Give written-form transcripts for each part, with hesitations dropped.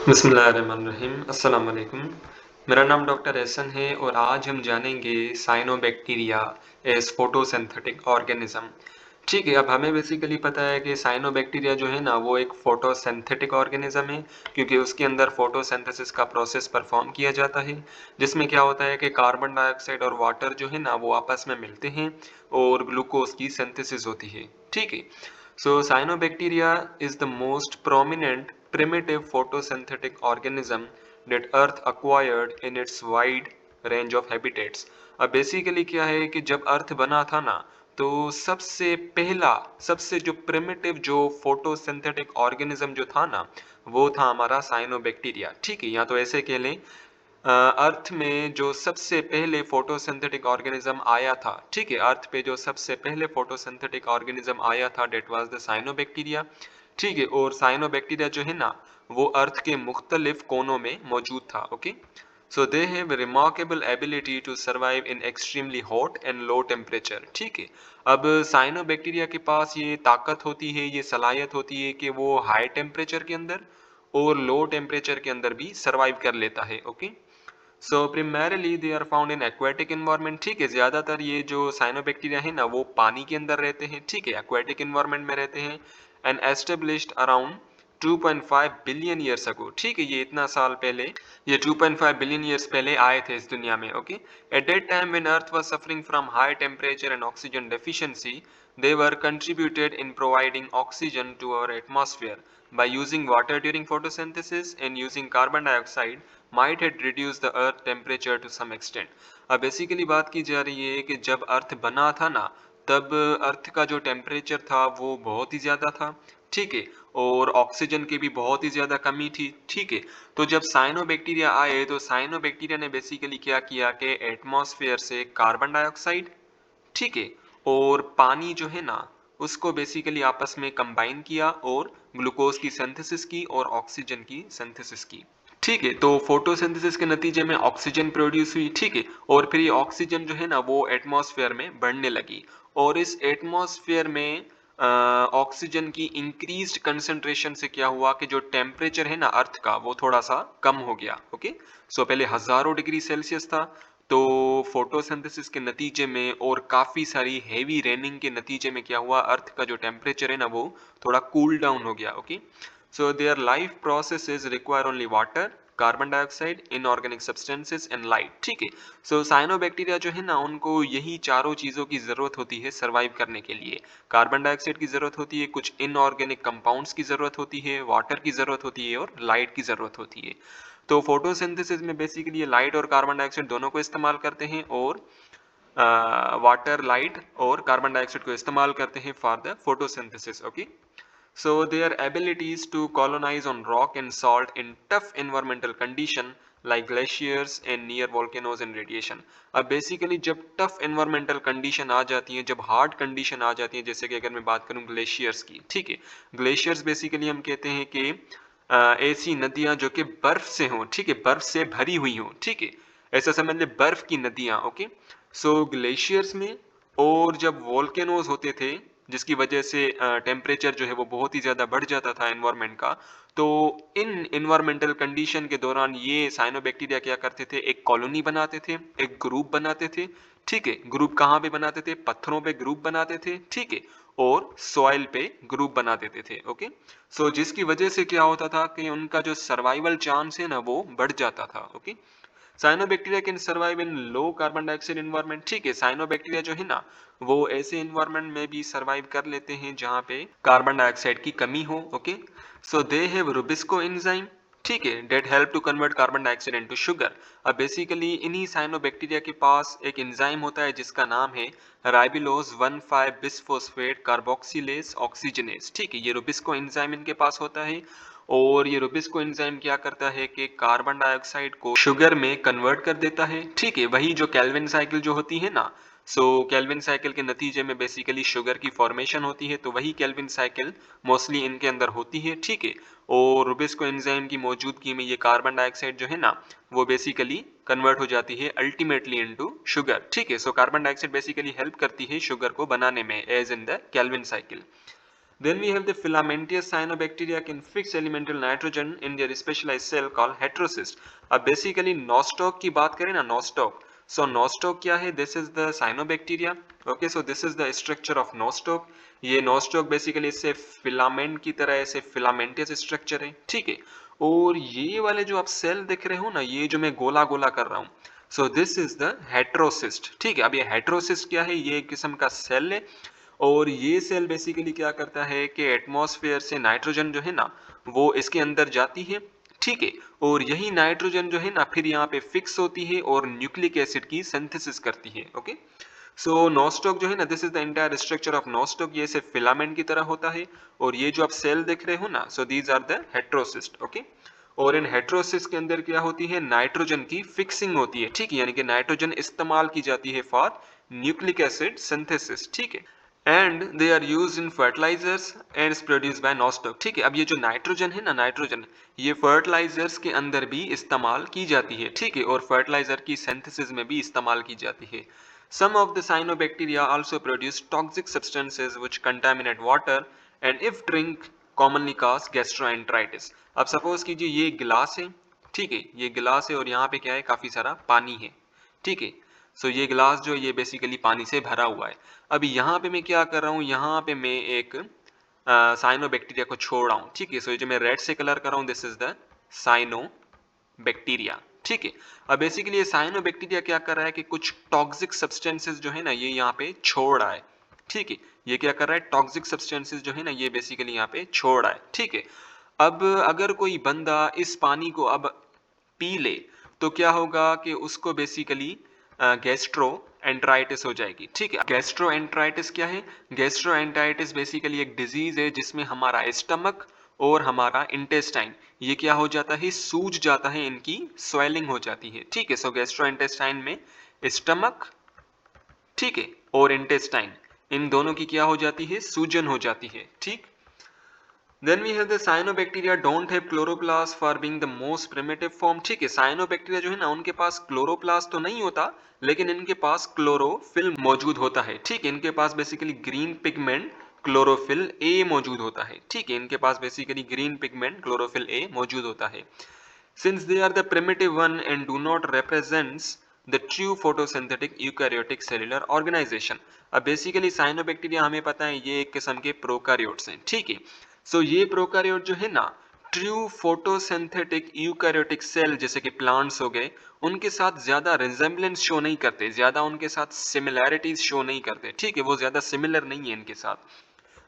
बिस्मिल्लाहिर्रहमानिर्रहीम। अस्सलाम वालेकुम। मेरा नाम डॉक्टर एहसन है और आज हम जानेंगे साइनोबैक्टीरिया एज फोटोसिंथेटिक ऑर्गेनिज्म। ठीक है, अब हमें बेसिकली पता है कि साइनोबैक्टीरिया जो है ना वो एक फोटोसिंथेटिक ऑर्गेनिज्म है, क्योंकि उसके अंदर फोटोसिंथेसिस का प्रोसेस परफॉर्म किया जाता है, जिसमें क्या होता है कि कार्बन डाइऑक्साइड और वाटर जो है ना वो आपस में मिलते हैं और ग्लूकोज की सिंथेसिस होती है। ठीक है, so cyanobacteria is the most prominent primitive photosynthetic organism that Earth acquired in its wide range of habitats। अब बेसिकली क्या है कि जब अर्थ बना था ना, तो सबसे जो प्रिमिटिव जो फोटोसिंथेटिक ऑर्गेनिज्म जो था ना, वो था हमारा साइनोबैक्टीरिया। ठीक है, या तो ऐसे कह लें, अर्थ में जो सबसे पहले फोटोसिंथेटिक ऑर्गेनिज्म आया था, ठीक है, अर्थ पे जो सबसे पहले फोटोसिंथेटिक ऑर्गेनिज्म आया था डेट वाज द साइनोबैक्टीरिया। ठीक है, और साइनोबैक्टीरिया जो है ना वो अर्थ के मुख्तलिफ कोनों में मौजूद था। Okay, so they have remarkable ability to survive in extremely hot and low temperature. ठीक है, अब साइनोबैक्टीरिया के पास ये ताकत होती है, ये सलाहियत होती है कि वो हाई टेम्परेचर के अंदर और लो टेम्परेचर के अंदर भी सर्वाइव कर लेता है। Okay, so primarily they are found in aquatic environment। ठीक है, ज्यादातर ये जो साइनोबैक्टीरिया है ना वो पानी के अंदर रहते हैं। ठीक है, aquatic environment में रहते हैं and established around 2.5 billion years ago. ठीक है, ये इतना साल पहले, ये 2.5 बिलियन ईयर्स पहले आए थे इस दुनिया में। Okay, at that time when earth was suffering from high temperature and oxygen deficiency, they were contributed in providing oxygen to our atmosphere by using water during photosynthesis and using carbon dioxide might had reduced the earth temperature to some extent। अब basically बात की जा रही है कि जब अर्थ बना था ना, तब अर्थ का जो टेम्परेचर था वो बहुत ही ज्यादा था। ठीक है, और ऑक्सीजन की भी बहुत ही ज्यादा कमी थी। ठीक है, तो जब साइनोबैक्टीरिया आए तो साइनोबैक्टीरिया ने बेसिकली क्या किया कि एटमॉस्फेयर से कार्बन डाइऑक्साइड, ठीक है, और पानी जो है ना उसको बेसिकली आपस में कंबाइन किया और ग्लूकोज की सिंथेसिस की और ऑक्सीजन की सिंथेसिस की। ठीक है, तो फोटोसिंथेसिस के नतीजे में ऑक्सीजन प्रोड्यूस हुई। ठीक है, और फिर ये ऑक्सीजन जो है ना वो एटमॉस्फेयर में बढ़ने लगी, और इस एटमॉस्फेयर में ऑक्सीजन की इंक्रीज्ड कंसंट्रेशन से क्या हुआ कि जो टेम्परेचर है ना अर्थ का वो थोड़ा सा कम हो गया। ओके, सो पहले हजारों डिग्री सेल्सियस था, तो फोटोसिंथेसिस के नतीजे में और काफी सारी हेवी रेनिंग के नतीजे में क्या हुआ, अर्थ का जो टेम्परेचर है ना वो थोड़ा कूल डाउन हो गया। Okay, so their life processes require only water, carbon dioxide, inorganic substances and light. ठीक है, सो साइनोबैक्टीरिया जो है ना उनको यही चारों चीजों की जरूरत होती है सरवाइव करने के लिए। कार्बन डाइऑक्साइड की जरूरत होती है, कुछ इनऑर्गेनिक कंपाउंड्स की जरूरत होती है, वाटर की जरूरत होती है और लाइट की जरूरत होती है। तो फोटोसिंथेसिस में बेसिकली ये लाइट और कार्बन डाइऑक्साइड दोनों को इस्तेमाल करते हैं, और वाटर, लाइट और कार्बन डाइऑक्साइड को इस्तेमाल करते हैं for the photosynthesis. Okay, so their abilities to colonize on rock and salt in tough environmental condition like glaciers and near volcanoes and radiation। अब बेसिकली जब टफ एनवायरमेंटल कंडीशन आ जाती है, जब हार्ड कंडीशन आ जाती है, जैसे कि अगर मैं बात करूं ग्लेशियर्स की। ठीक है, ग्लेशियर्स बेसिकली हम कहते हैं कि ऐसी नदियां जो कि बर्फ से हों, ठीक है, बर्फ से भरी हुई हों। ठीक है, ऐसा समझ ले बर्फ की नदियां। ओके, सो ग्लेशियर्स में, और जब वोल्केनोज होते थे जिसकी वजह से टेम्परेचर जो है वो बहुत ही ज्यादा बढ़ जाता था एनवायरमेंट का, तो इन एनवायरमेंटल कंडीशन के दौरान ये साइनोबैक्टीरिया क्या करते थे, एक कॉलोनी बनाते थे, एक ग्रुप बनाते थे। ठीक है, ग्रुप कहाँ पे बनाते थे, पत्थरों पे ग्रुप बनाते थे। ठीक है, और सॉइल पे ग्रुप बना देते थे। ओके, सो जिसकी वजह से क्या होता था कि उनका जो सर्वाइवल चांस है ना वो बढ़ जाता था। Okay, cyanobacteria can survive in low carbon dioxide environment. ठीक है, साइनोबैक्टीरिया जो है ना वो ऐसे एनवायरनमेंट में भी सर्वाइव कर लेते हैं जहां पे कार्बन डाइऑक्साइड की कमी हो। Okay, so they have RuBisCO enzyme, ठीक है, that help to convert carbon dioxide into sugar. अब बेसिकली इन्हीं साइनोबैक्टीरिया के पास एक एंजाइम होता है जिसका नाम है राइबिलोज 1,5 बिसफॉस्फेट कार्बोक्सिलेज ऑक्सीजनेज। ठीक है, ये रुबिस्को एंजाइम इनके पास होता है, और ये रुबिस्को एंजाइम क्या करता है कि कार्बन डाइऑक्साइड को शुगर में कन्वर्ट कर देता है। ठीक है, वही जो केल्विन साइकिल जो होती है ना, सो केल्विन साइकिल के नतीजे में बेसिकली शुगर की फॉर्मेशन होती है, तो वही केल्विन साइकिल मोस्टली इनके अंदर होती है। ठीक है, और रुबिस्को एंजाइम की मौजूदगी में ये कार्बन डाइऑक्साइड जो है ना वो बेसिकली कन्वर्ट हो जाती है अल्टीमेटली इनटू शुगर। ठीक है, so carbon dioxide basically help करती है शुगर को बनाने में as in the Calvin cycle. Then we have the filamentous cyanobacteria can fix elemental nitrogen in their specialized cell called heterocyst. अब basically nostoc की बात करें ना, nostoc. So nostoc क्या है? This is the cyanobacteria. Okay, so this is the structure of nostoc. ये nostoc basically इससे filament की तरह ऐसे filamentous structure है, ठीक है. और ये वाले जो आप सेल देख रहे हो ना, ये जो मैं गोला गोला कर रहा हूँ, so this is the heterocyst, ठीक है. अब ये हेट्रोसिस्ट क्या है? ये एक किस्म का सेल है, और ये सेल बेसिकली क्या करता है कि एटमॉस्फेयर से नाइट्रोजन जो है ना, वो इसके अंदर जाती है, ठीक है. और यही नाइट्रोजन जो है ना, फिर यहाँ पे फिक्स होती है और न्यूक्लिक एसिड की सिंथेसिस करती है. ओके, सो नोस्टॉक जो है ना, this is the entire structure of Nostoc. ये सिर्फ फिलामेंट की तरह होता है, और ये जो आप सेल देख रहे हो ना, so these are the heterocyst. Okay, और इन हेट्रोसिस्ट के अंदर क्या होती है? नाइट्रोजन की फिक्सिंग होती है, ठीक है, यानी कि नाइट्रोजन इस्तेमाल की जाती है फॉर न्यूक्लिक एसिड सिंथेसिस, ठीक है. And they are use in fertilisers and produce by nostoc, ठीक है. अब ये जो नाइट्रोजन है ना, नाइट्रोजन ये फर्टिलाइजर्स के अंदर भी इस्तेमाल की जाती है, ठीक है, और फर्टिलाइजर की सिंथेसिस में भी इस्तेमाल की जाती है. Some of the cyanobacteria also produce toxic substances which contaminate water and if drink commonly cause gastroenteritis. अब सपोज कीजिए ये गिलास है, ठीक है, ये गिलास है और यहाँ पे क्या है? काफी सारा पानी है, ठीक है. सो ये गिलास जो ये बेसिकली पानी से भरा हुआ है. अभी यहाँ पे मैं क्या कर रहा हूँ? यहाँ पे मैं एक साइनोबैक्टीरिया को छोड़ रहा हूँ, ठीक है. सो ये जो मैं रेड से कलर कर रहा हूँ, दिस इज द साइनोबैक्टीरिया, ठीक है. अब बेसिकली ये साइनोबैक्टीरिया क्या कर रहा है कि कुछ टॉक्सिक सब्सटेंसेस जो है ना, ये यहाँ पे छोड़ रहा है, ठीक है. ये क्या कर रहा है? टॉक्सिक सब्सटेंसेस जो है ना, ये बेसिकली यहाँ पे छोड़ रहा है, ठीक है. अब अगर कोई बंदा इस पानी को अब पी ले, तो क्या होगा कि उसको बेसिकली गैस्ट्रो एंट्राइटिस हो जाएगी, ठीक है. गैस्ट्रो एंट्राइटिस क्या है? गैस्ट्रो एंट्राइटिस बेसिकली एक डिजीज है जिसमें हमारा स्टमक और हमारा इंटेस्टाइन ये क्या हो जाता है? सूज जाता है, इनकी स्वेलिंग हो जाती है, ठीक है. सो गैस्ट्रो इंटेस्टाइन में स्टमक, ठीक है, और इंटेस्टाइन इन दोनों की क्या हो जाती है? सूजन हो जाती है, ठीक. Then we have the cyanobacteria don't have chloroplast for being the most primitive form, ठीक है. cyanobacteria जो है ना, उनके पास क्लोरोप्लास्ट तो नहीं होता, लेकिन इनके पास क्लोरोफिल मौजूद होता है, ठीक है. इनके पास basically green pigment chlorophyll A मौजूद होता है, ठीक है. इनके पास basically green pigment chlorophyll A मौजूद होता है. Since they are the primitive one and do not represents the true photosynthetic eukaryotic cellular organization. अब बेसिकली साइनोबैक्टीरिया हमें पता है ये एक किस्म के प्रोकार्योट्स हैं, ठीक है. सो ये प्रोकार्योट जो है ना, ट्रू फोटोसिंथेटिक यूकैरियोटिक सेल जैसे कि प्लांट्स हो गए, उनके साथ ज्यादा रिजेम्बलेंस शो नहीं करते, ज्यादा उनके साथ सिमिलैरिटीज शो नहीं करते, ठीक है. वो ज्यादा सिमिलर नहीं है इनके साथ.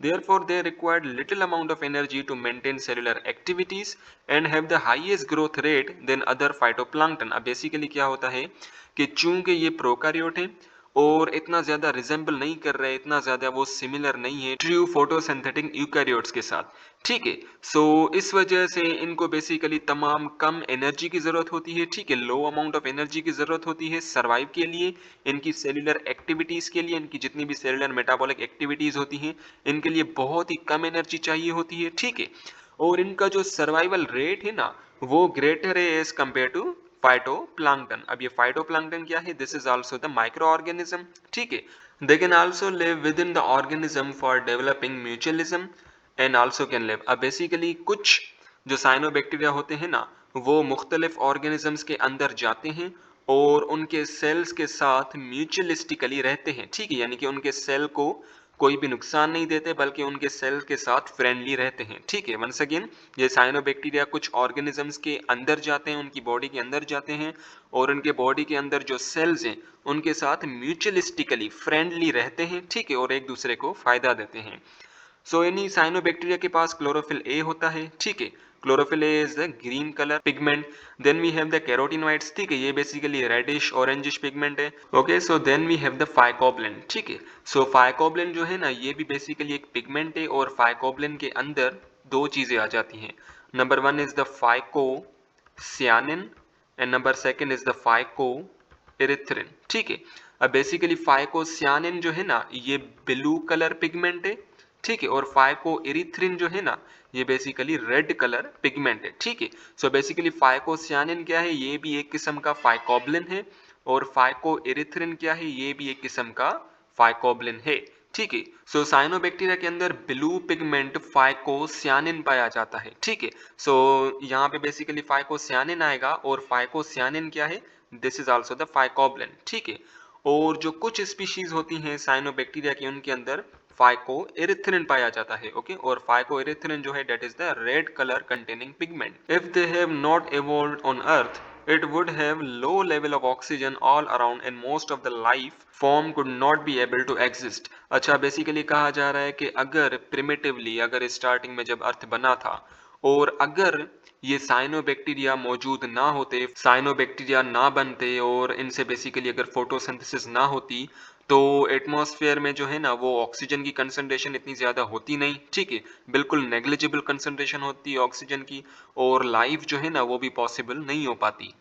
Therefore, they required little amount of energy to maintain cellular activities and have the highest growth rate than other phytoplankton. अब बेसिकली क्या होता है कि चूंकि ये प्रोकारियोट है और इतना ज्यादा रिजेंबल नहीं कर रहे, इतना ज्यादा वो सिमिलर नहीं है ट्रू फोटोसिंथेटिक यूकैरियोट्स के साथ, ठीक है. सो इस वजह से इनको बेसिकली तमाम कम एनर्जी की जरूरत होती है, ठीक है. लो अमाउंट ऑफ एनर्जी की जरूरत होती है सर्वाइव के लिए, इनकी सेल्यूलर एक्टिविटीज के लिए, इनकी जितनी भी सेल्यूलर मेटाबॉलिक एक्टिविटीज होती हैं, इनके लिए बहुत ही कम एनर्जी चाहिए होती है, ठीक है. और इनका जो सर्वाइवल रेट है ना, वो ग्रेटर है एज कंपेयर टू फाइटोप्लैंक्टन. अब ये फाइटोप्लैंक्टन क्या है? This is also the micro organism, ठीक है. They can also live with in the organism for developing mutualism and also can live. अब बेसिकली कुछ जो साइनोबैक्टीरिया होते हैं ना, वो मुख्तलिफ ऑर्गेनिजम्स के अंदर जाते हैं और उनके सेल्स के साथ म्यूचुअलिस्टिकली रहते हैं, ठीक है. यानी कि उनके सेल को कोई भी नुकसान नहीं देते, बल्कि उनके सेल के साथ फ्रेंडली रहते हैं, ठीक है. वंस अगेन, ये साइनोबैक्टीरिया कुछ ऑर्गेनिजम्स के अंदर जाते हैं, उनकी बॉडी के अंदर जाते हैं, और उनके बॉडी के अंदर जो सेल्स हैं उनके साथ म्यूचुअलिस्टिकली फ्रेंडली रहते हैं, ठीक है, और एक दूसरे को फायदा देते हैं. सो इन्हीं साइनोबैक्टीरिया के पास क्लोरोफिल ए होता है, ठीक है. Chlorophyll a is the green colour pigment. Then we have the carotenoids, ठीक है, ये बेसिकली रेडिश ऑरेंजिश पिगमेंट है. Okay, so then we have the phycobilin, ठीक है. सो फाइकोब्लिन जो है ना, ये भी बेसिकली एक पिगमेंट है, और फाइकोब्लिन के अंदर दो चीजें आ जाती हैं. Number one is the phycocyanin and number second is the phycoerythrin, ठीक है. अब बेसिकली फाइकोसियानिन जो है ना, ये ब्लू कलर पिगमेंट है, ठीक है, और फाइको इरिथ्रिन जो है ना, ये बेसिकली रेड कलर पिगमेंट है, ठीक है. सो बेसिकली फाइकोसियानिन क्या है? ये भी एक किस्म का फाइकोब्लिन है, और फाइको इरिथ्रिन क्या है? ये भी एक किस्म का फाइकोब्लिन है, ठीक है। सो साइनोबैक्टीरिया के अंदर ब्लू पिगमेंट फाइकोसियानिन पाया जाता है, ठीक है। सो यहाँ पे बेसिकली फाइकोसियानिन आएगा और फाइकोसियानिन क्या है, this is also the phycobilin, ठीक है। और जो कुछ स्पीशीज होती हैं साइनोबैक्टीरिया की, उनके अंदर फाइको एरिथ्रिन पाया जाता है, ओके। और फाइको एरिथ्रिन जो है that is the red colour containing pigment. If they have not evolved on earth, it would have low level of oxygen all around and most of the life form could not be able to exist। अच्छा, basically कहा जा रहा है कि अगर प्रिमिटिवली, अगर starting में जब अर्थ बना था और अगर ये साइनोबैक्टीरिया मौजूद ना होते, साइनोबैक्टीरिया ना बनते और इनसे बेसिकली अगर फोटोसिंथेसिस ना होती, तो एटमॉस्फेयर में जो है ना वो ऑक्सीजन की कंसंट्रेशन इतनी ज़्यादा होती नहीं, ठीक है। बिल्कुल नेग्लिजिबल कंसंट्रेशन होती है ऑक्सीजन की, और लाइफ जो है ना वो भी पॉसिबल नहीं हो पाती।